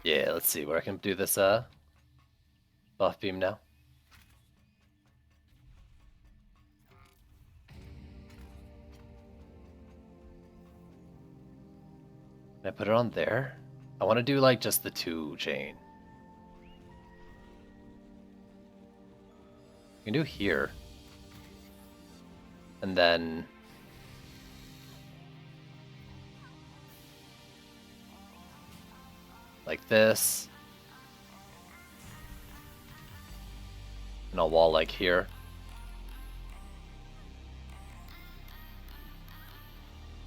Yeah, let's see where I can do this buff beam now. Can I put it on there? I want to do like just the 2 chain. You can do here. And then like this. And a wall like here.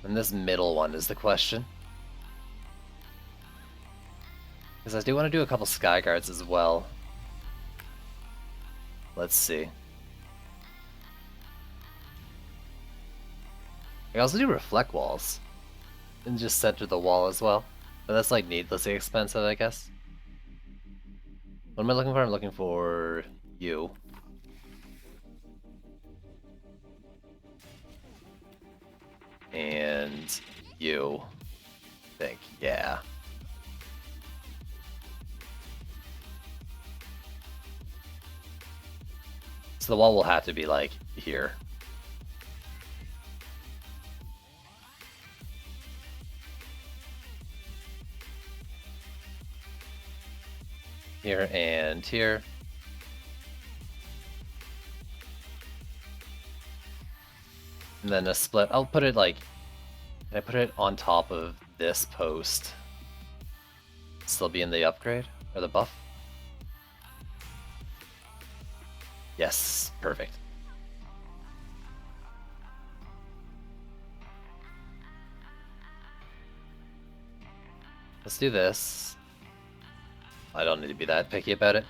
And this middle one is the question. Because I do want to do a couple sky guards as well. Let's see. I can also do reflect walls. And just center the wall as well. But that's like needlessly expensive, I guess. What am I looking for? I'm looking for you. And you. I think, yeah. So the wall will have to be like here. Here and here. And then a split. I'll put it like, can I put it on top of this post? Still be in the upgrade or the buff? Yes, perfect. Let's do this. I don't need to be that picky about it.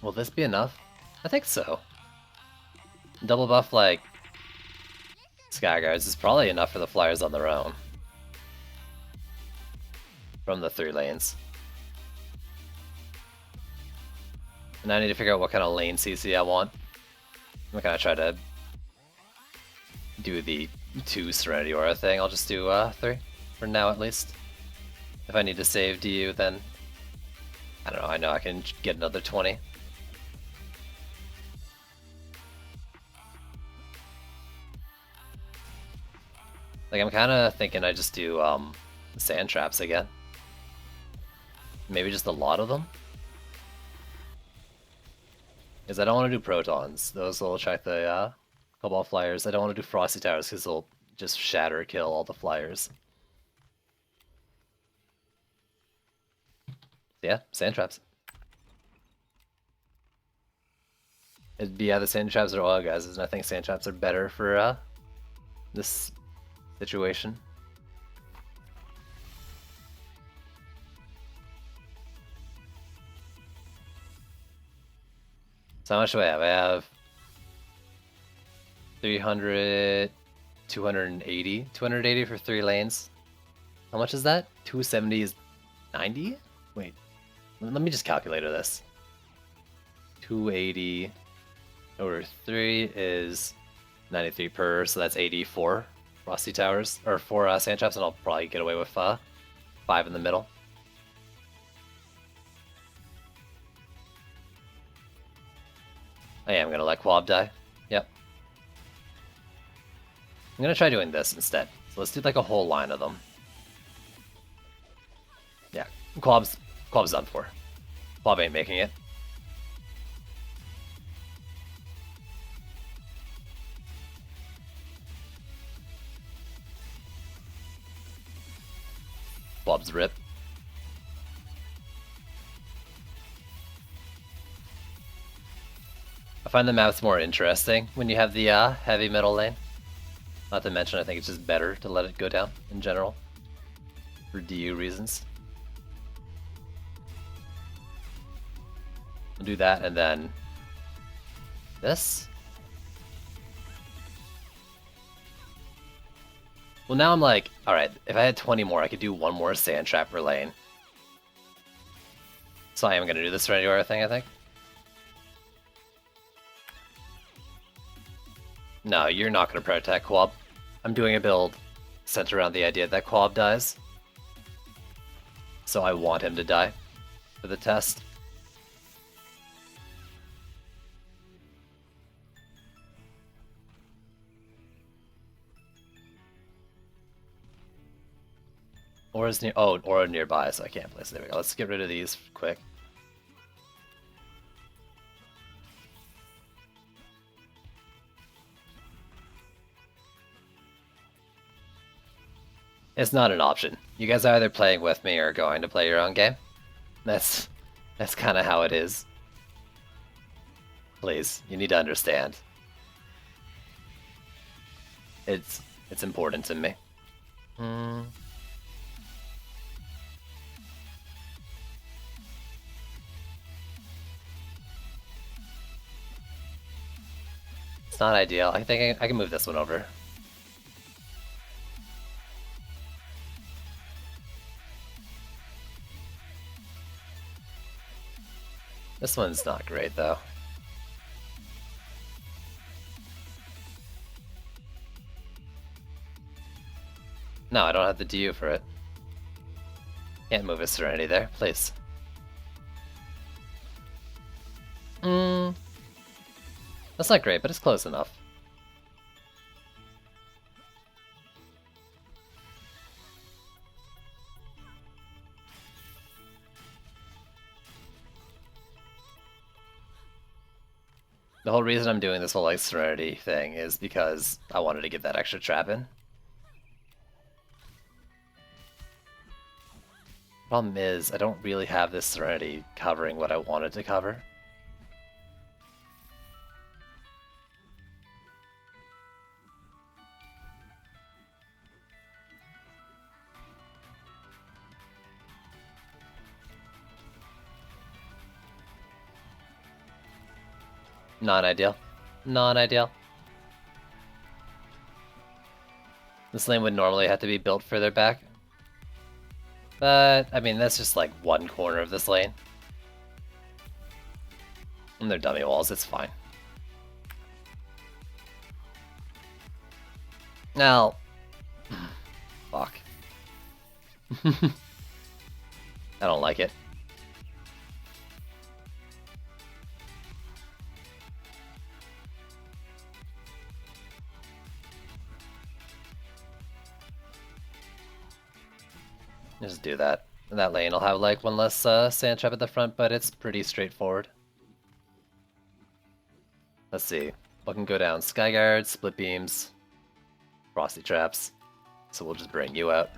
Will this be enough? I think so. Double buff like Skyguards is probably enough for the Flyers on their own. From the 3 lanes. And I need to figure out what kind of lane CC I want. I'm gonna try to do the 2 Serenity Aura thing. I'll just do 3 for now at least. If I need to save DU, then I don't know. I know I can get another 20. Like I'm kind of thinking I just do sand traps again. Maybe just a lot of them. Because I don't want to do protons. Those will attract the Cobalt Flyers. I don't want to do Frosty Towers because they'll just shatter kill all the Flyers. Yeah, sand traps. It'd be either sand traps or oil gases, and I think sand traps are better for this situation. So how much do I have? I have 300, 280. 280 for 3 lanes. How much is that? 270 is 90? Wait, let me just calculate this. 280 over 3 is 93 per, so that's 84 Frosty Towers, or 4 sand traps, and I'll probably get away with 5 in the middle. I am going to let Quab die. Yep. I'm going to try doing this instead. So let's do like a whole line of them. Yeah, Quab's done for. Quab ain't making it. Quab's rip. I find the maps more interesting when you have the heavy middle lane. Not to mention, I think it's just better to let it go down in general. For DU reasons. We'll do that and then this. Well, now I'm like, alright, if I had 20 more, I could do 1 more sand trap per lane. So I am going to do the Serenity Aura thing, I think. No, you're not going to protect Quab. I'm doing a build centered around the idea that Quab dies. So I want him to die for the test. Aura's near. Oh, Aura nearby, so I can't place. There we go. Let's get rid of these quick. It's not an option. You guys are either playing with me or going to play your own game. That's kind of how it is. Please, you need to understand. It's important to me. It's not ideal. I think I can move this one over. This one's not great, though. No, I don't have the DU for it. Can't move a Serenity there, please. That's not great, but it's close enough. The whole reason I'm doing this whole like Serenity thing is because I wanted to get that extra trap in. Problem is, I don't really have this Serenity covering what I wanted to cover. Non-ideal. Non-ideal. This lane would normally have to be built further back. But, I mean, that's just like one corner of this lane. And they're dummy walls, it's fine. Now... Fuck. I don't like it. Just do that. And that lane will have like one less sand trap at the front, but it's pretty straightforward. Let's see. What can go down? Skyguard, split beams, frosty traps. So we'll just bring you out.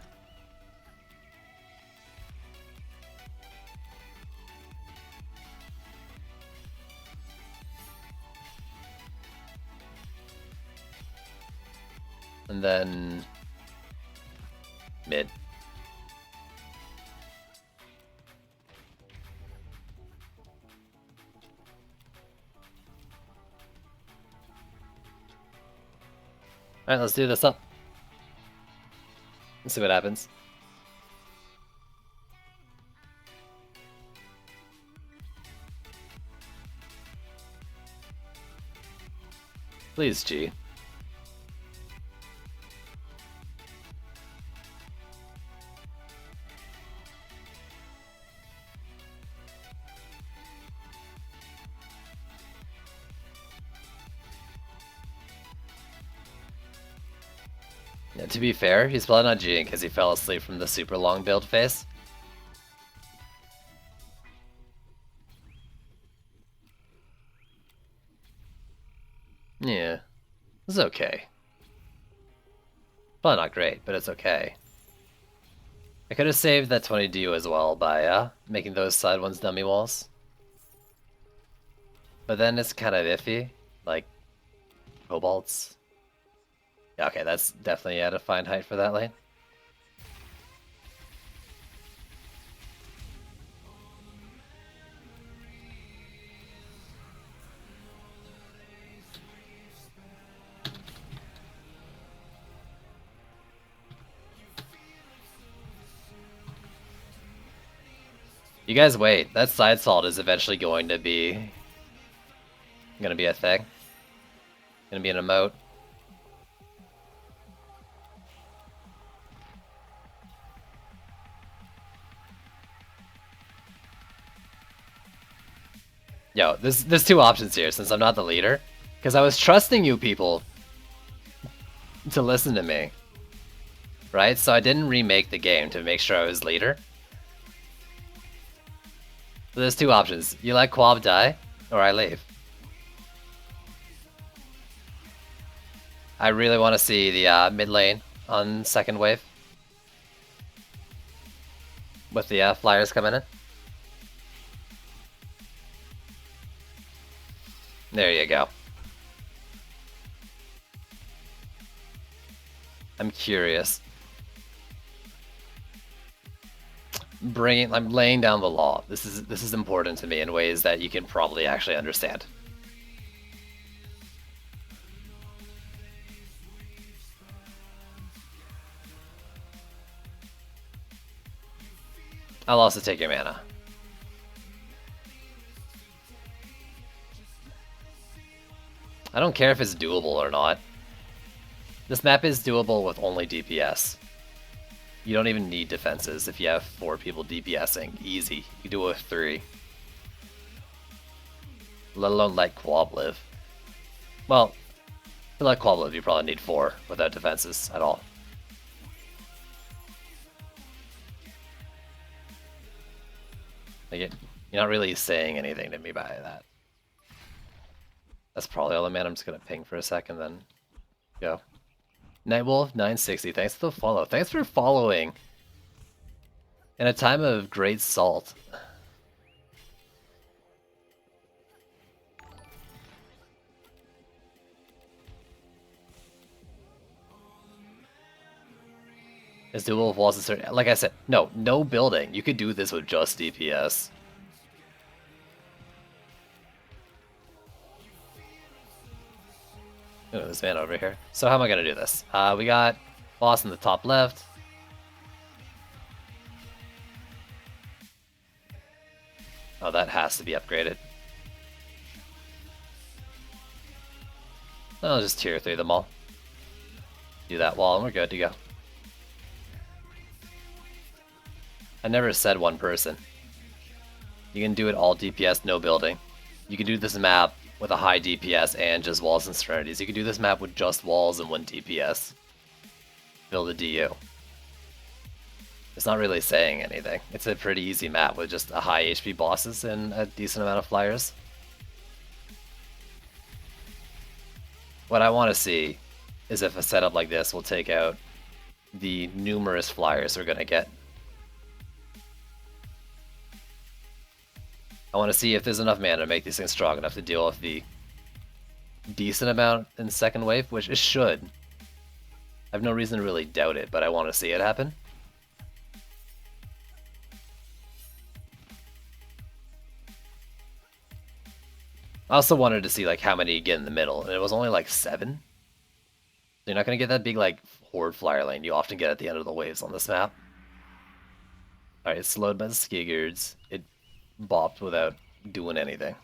And then mid. Alright, let's do this up. Let's see what happens. Please, G. Yeah, to be fair, he's probably not G'ing because he fell asleep from the super long build phase. Yeah, it's okay. Probably not great, but it's okay. I could have saved that 20 DU as well by making those side ones dummy walls. But then it's kind of iffy, like Cobalts. Yeah, okay, that's definitely at a fine height for that lane. You guys wait, that side salt is eventually going to be a thing. Gonna be an emote. Yo, there's two options here since I'm not the leader. Because I was trusting you people to listen to me. Right? So I didn't remake the game to make sure I was leader. So there's two options. You let Quab die, or I leave. I really want to see the mid lane on second wave. With the flyers coming in. There you go. I'm curious. I'm laying down the law. This is important to me in ways that you can probably actually understand. I'll also take your mana. I don't care if it's doable or not. This map is doable with only DPS. You don't even need defenses if you have 4 people DPSing. Easy. You can do it with 3. Let alone let Quab live. Well, to let Quab live, you probably need 4 without defenses at all. Like you're not really saying anything to me by that. That's probably all the mana. I'm just gonna ping for a second, then go. Nightwolf 960, thanks for the follow. Thanks for following in a time of great salt. Is doable with walls and certain, like I said, no building. You could do this with just DPS. Oh, this man over here. So how am I gonna do this? We got boss in the top left. Oh, that has to be upgraded. I'll just tier 3 them all. Do that wall and we're good to go. I never said one person. You can do it all DPS, no building. You can do this map with a high DPS and just walls and serenities. You can do this map with just walls and 1 DPS. Build a DU. It's not really saying anything. It's a pretty easy map with just a high HP bosses and a decent amount of flyers. What I want to see is if a setup like this will take out the numerous flyers we're going to get. I want to see if there's enough mana to make these things strong enough to deal with the decent amount in second wave, which it should. I have no reason to really doubt it, but I want to see it happen. I also wanted to see like how many you get in the middle, and it was only like 7. So you're not going to get that big like horde flyer lane you often get at the end of the waves on this map. Alright, it's slowed by the Skiggards. It bopped without doing anything.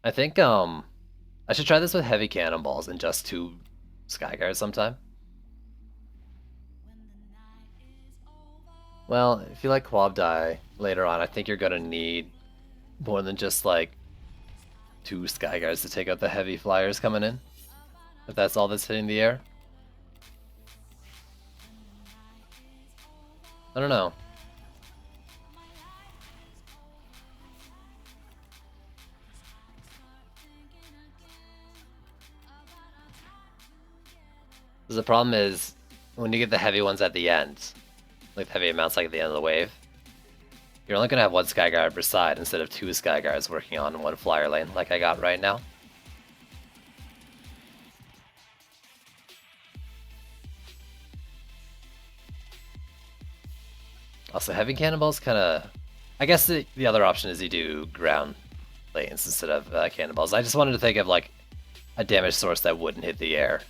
I think I should try this with heavy cannonballs and just 2 Skyguards sometime. Well, if you let Quab die later on, I think you're gonna need more than just like 2 Skyguards to take out the heavy flyers coming in. If that's all that's hitting the air. I don't know. The problem is when you get the heavy ones at the end, like the heavy amounts like at the end of the wave, you're only gonna have 1 Skyguard per side instead of 2 Skyguards working on 1 flyer lane like I got right now. Also, heavy cannonballs kind of... I guess the other option is you do ground lanes instead of cannonballs. I just wanted to think of like a damage source that wouldn't hit the air.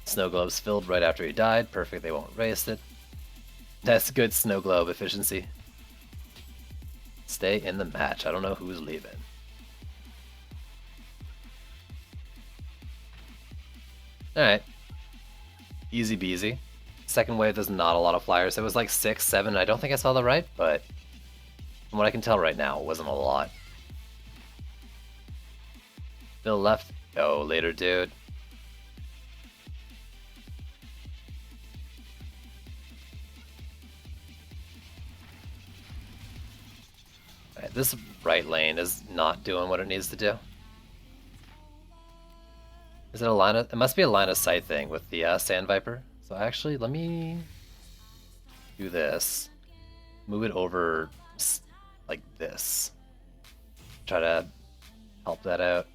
Snow globes filled right after he died. Perfect, they won't waste it. That's good snow globe efficiency. Stay in the match. I don't know who's leaving. Alright. Easy beasy. Second wave, there's not a lot of flyers. It was like 6, 7. I don't think I saw the right, but from what I can tell right now, it wasn't a lot. Bill left. Oh, later, dude. Right, this right lane is not doing what it needs to do. Is it a line of... It must be a line of sight thing with the Sand Viper. So actually, let me do this. Move it over like this. Try to help that out.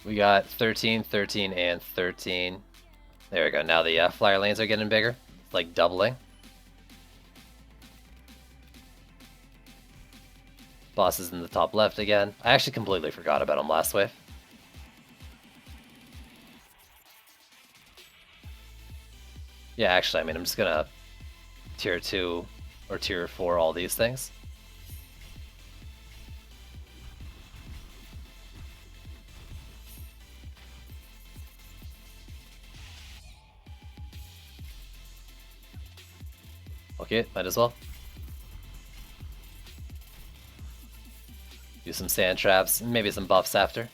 We got 13, 13, and 13. There we go. Now the flyer lanes are getting bigger. It's like doubling. Boss is in the top left again. I actually completely forgot about him last wave. Yeah, actually, I mean, I'm just gonna tier 2 or tier 4 all these things. Okay, might as well. Do some sand traps, and maybe some buffs after.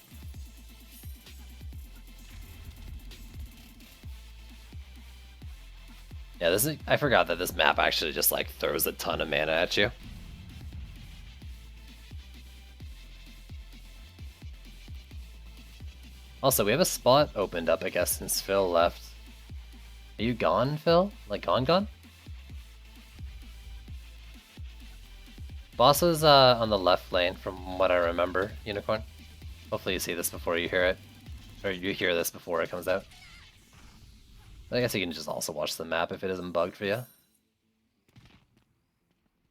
Yeah, this is, I forgot that this map actually just like throws a ton of mana at you. Also, we have a spot opened up, I guess, since Phil left. Are you gone, Phil? Like gone? Boss was on the left lane from what I remember, Unicorn. Hopefully you see this before you hear it. Or you hear this before it comes out. I guess you can just also watch the map if it isn't bugged for you.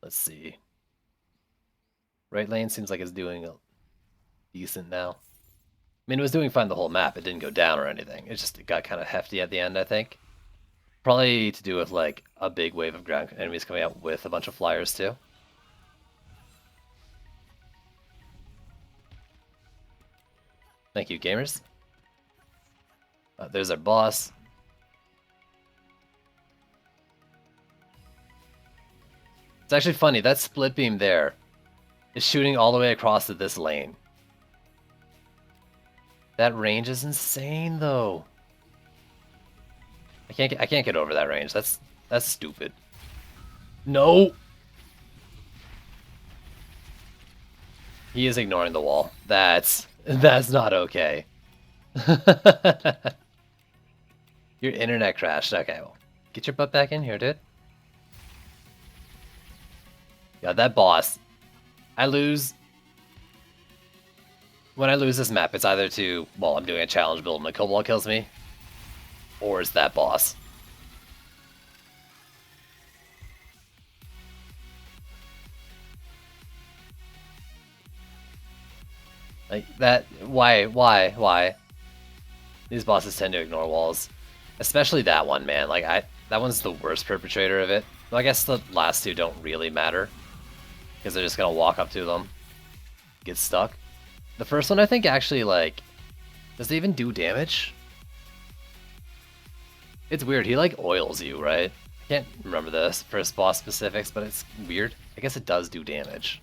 Let's see. Right lane seems like it's doing decent now. I mean, it was doing fine the whole map. It didn't go down or anything. It just got kind of hefty at the end, I think. Probably to do with like a big wave of ground enemies coming out with a bunch of flyers too. Thank you, gamers. There's our boss. It's actually funny, that split beam there is shooting all the way across to this lane. That range is insane, though. I can't get over that range. That's stupid. No. He is ignoring the wall. That's not okay. Your internet crashed. Okay, well, get your butt back in here, dude. Yeah, that boss. I lose. When I lose this map, it's either to, well, I'm doing a challenge build and the Cobalt kills me, or it's that boss. Like, that, why? These bosses tend to ignore walls. Especially that one, man. Like, that one's the worst perpetrator of it. Well, I guess the last two don't really matter, because they're just gonna walk up to them, get stuck. The first one, I think, actually, like, does it even do damage? It's weird, he, like, oils you, right? I can't remember the first boss specifics, but it's weird. I guess it does do damage.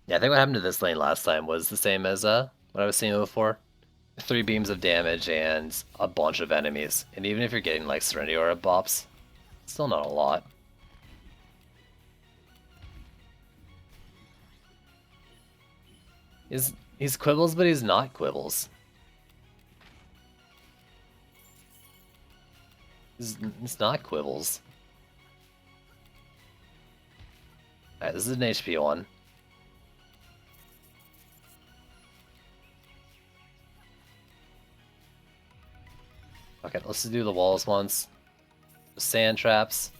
Yeah, I think what happened to this lane last time was the same as what I was seeing before. 3 beams of damage and a bunch of enemies. And even if you're getting like Serenity Aura bops, still not a lot. He's Quibbles, but he's not Quibbles. He's not Quibbles. Alright, this is an HP one. Okay, let's do the walls once. Sand traps.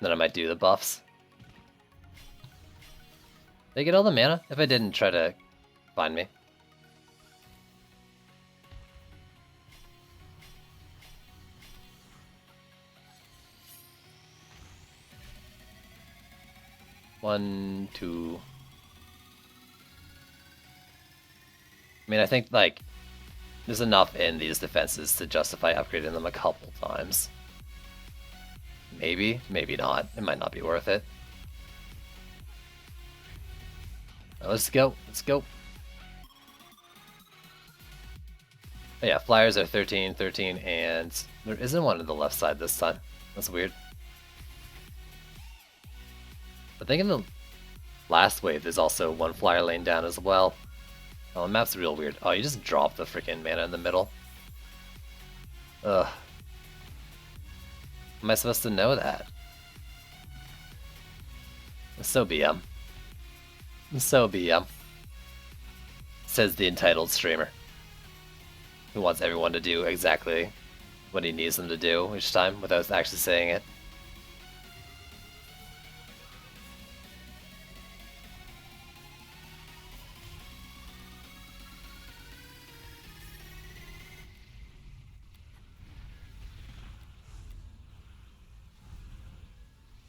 Then I might do the buffs. Did I get all the mana? If I didn't, try to find me. 1, 2. I mean, I think, like, there's enough in these defenses to justify upgrading them a couple times. Maybe, maybe not. It might not be worth it. Let's go. Let's go. Oh yeah, flyers are 13, 13, and there isn't one on the left side this time. That's weird. I think in the last wave there's also one flyer lane down as well. Oh, the map's real weird. Oh, you just drop the freaking mana in the middle. Ugh. Am I supposed to know that? So BM. So BM. Says the entitled streamer. Who wants everyone to do exactly what he needs them to do each time without actually saying it.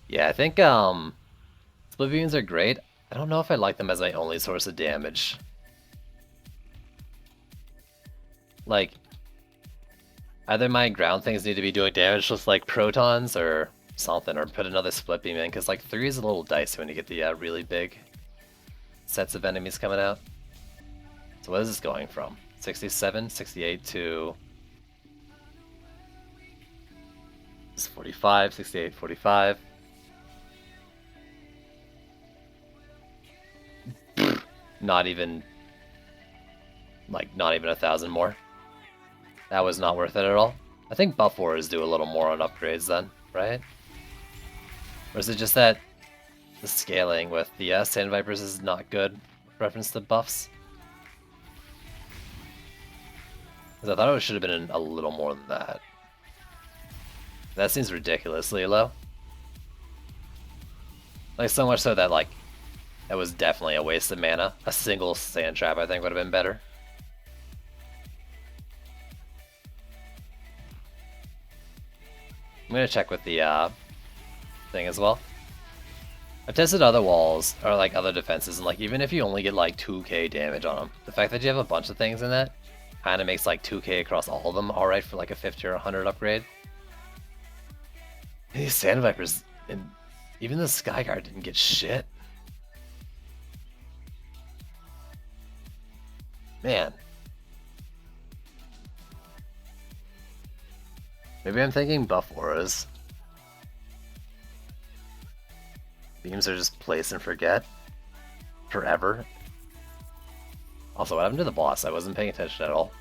Yeah, I think split beams are great. I don't know if I like them as my only source of damage. Like, either my ground things need to be doing damage just like protons or something, or put another split beam in, because like 3 is a little dicey when you get the really big sets of enemies coming out. So what is this going from? 67, 68 to 45, 68, 45. Not even 1,000 more. That was not worth it at all. I think buff wars do a little more on upgrades then, right? Or is it just that the scaling with the Sand Vipers is not good with reference to buffs? Because I thought it should have been a little more than that. That seems ridiculously low. Like, so much so that, like, that was definitely a waste of mana. A single sand trap, I think, would have been better. I'm gonna check with the thing as well. I've tested other walls, or like other defenses, and like even if you only get like 2k damage on them, the fact that you have a bunch of things in that kind of makes like 2k across all of them alright for like a 50 or 100 upgrade. These Sand Vipers, and even the Skyguard didn't get shit. Man. Maybe I'm thinking buff auras. Beams are just place and forget. Forever. Also, what happened to the boss? I wasn't paying attention at all.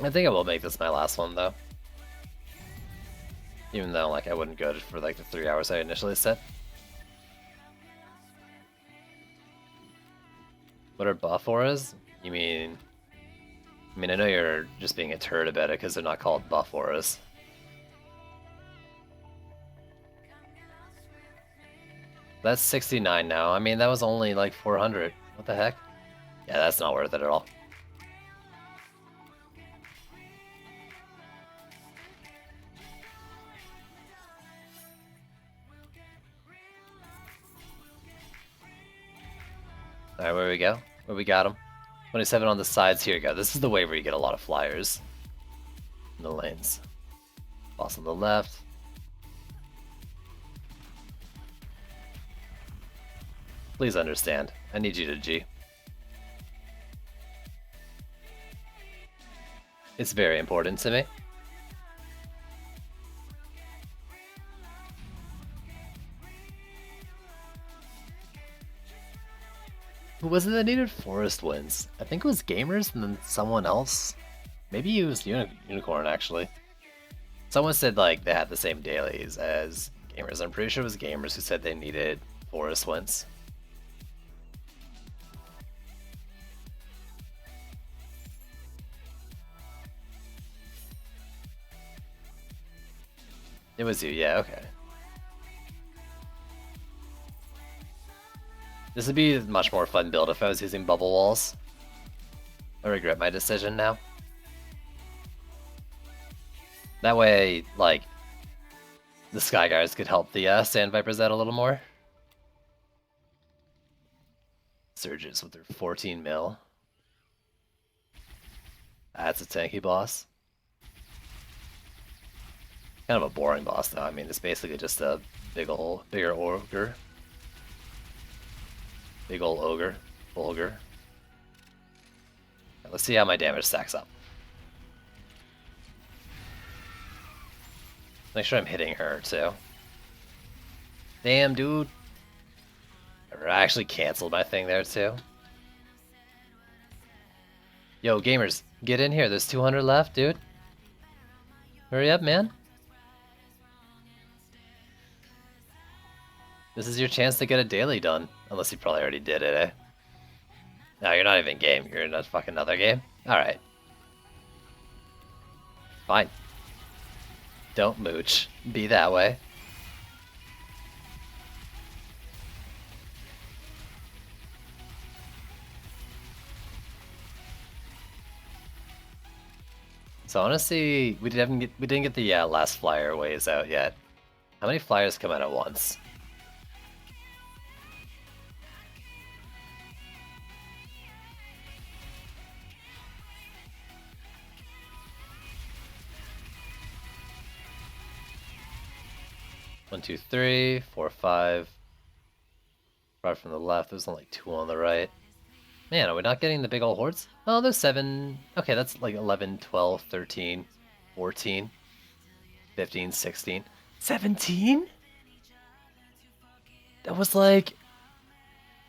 I think I will make this my last one, though. Even though, like, I wouldn't go for, like, the 3 hours I initially set. What are buff auras? You mean... I know you're just being a turd about it because they're not called buff auras. That's 69 now. I mean, that was only like 400. What the heck? Yeah, that's not worth it at all. Alright, where we go? Where we got him? 27 on the sides. Here you go. This is the way where you get a lot of flyers in the lanes. Boss on the left. Please understand. I need you to G. It's very important to me. Who was it that needed Forest Winds? I think it was Gamers and then someone else. Maybe it was Unicorn, actually. Someone said like they had the same dailies as Gamers. I'm pretty sure it was Gamers who said they needed Forest Winds. It was you, yeah, okay. This would be a much more fun build if I was using bubble walls. I regret my decision now. That way, like, the Sky Guards could help the Sand Vipers out a little more. Surges with their 14 mil. That's a tanky boss. Kind of a boring boss though. I mean, it's basically just a bigger ogre. Big ol' ogre. Ogre. Let's see how my damage stacks up. Make sure I'm hitting her too. Damn, dude. I actually canceled my thing there too. Yo, gamers, get in here. There's 200 left, dude. Hurry up, man. This is your chance to get a daily done. Unless you probably already did it, eh? No, you're not even game. You're in a fucking other game? Alright. Fine. Don't mooch. Be that way. So I want to see. We didn't get the last flyer waves out yet. How many flyers come out at once? One, two, three, four, five. Five from the left. There's only 2 on the right. Man, are we not getting the big old hordes? Oh, there's 7. Okay, that's like 11, 12, 13, 14, 15, 16, 17? That was like,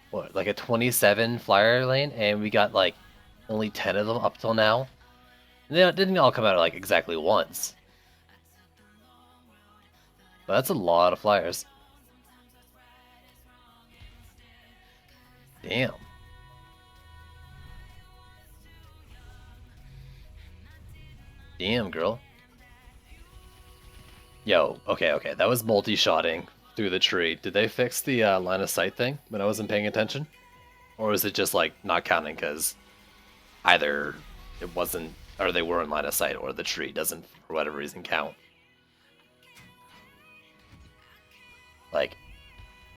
what, like a 27 flyer lane, and we got like only 10 of them up till now. And they didn't all come out like exactly once. But that's a lot of flyers. Damn. Damn, girl. Yo, okay, that was multi-shotting through the tree. Did they fix the line of sight thing when I wasn't paying attention? Or is it just like not counting because either it wasn't, or they were in line of sight, or the tree doesn't, for whatever reason, count? Like,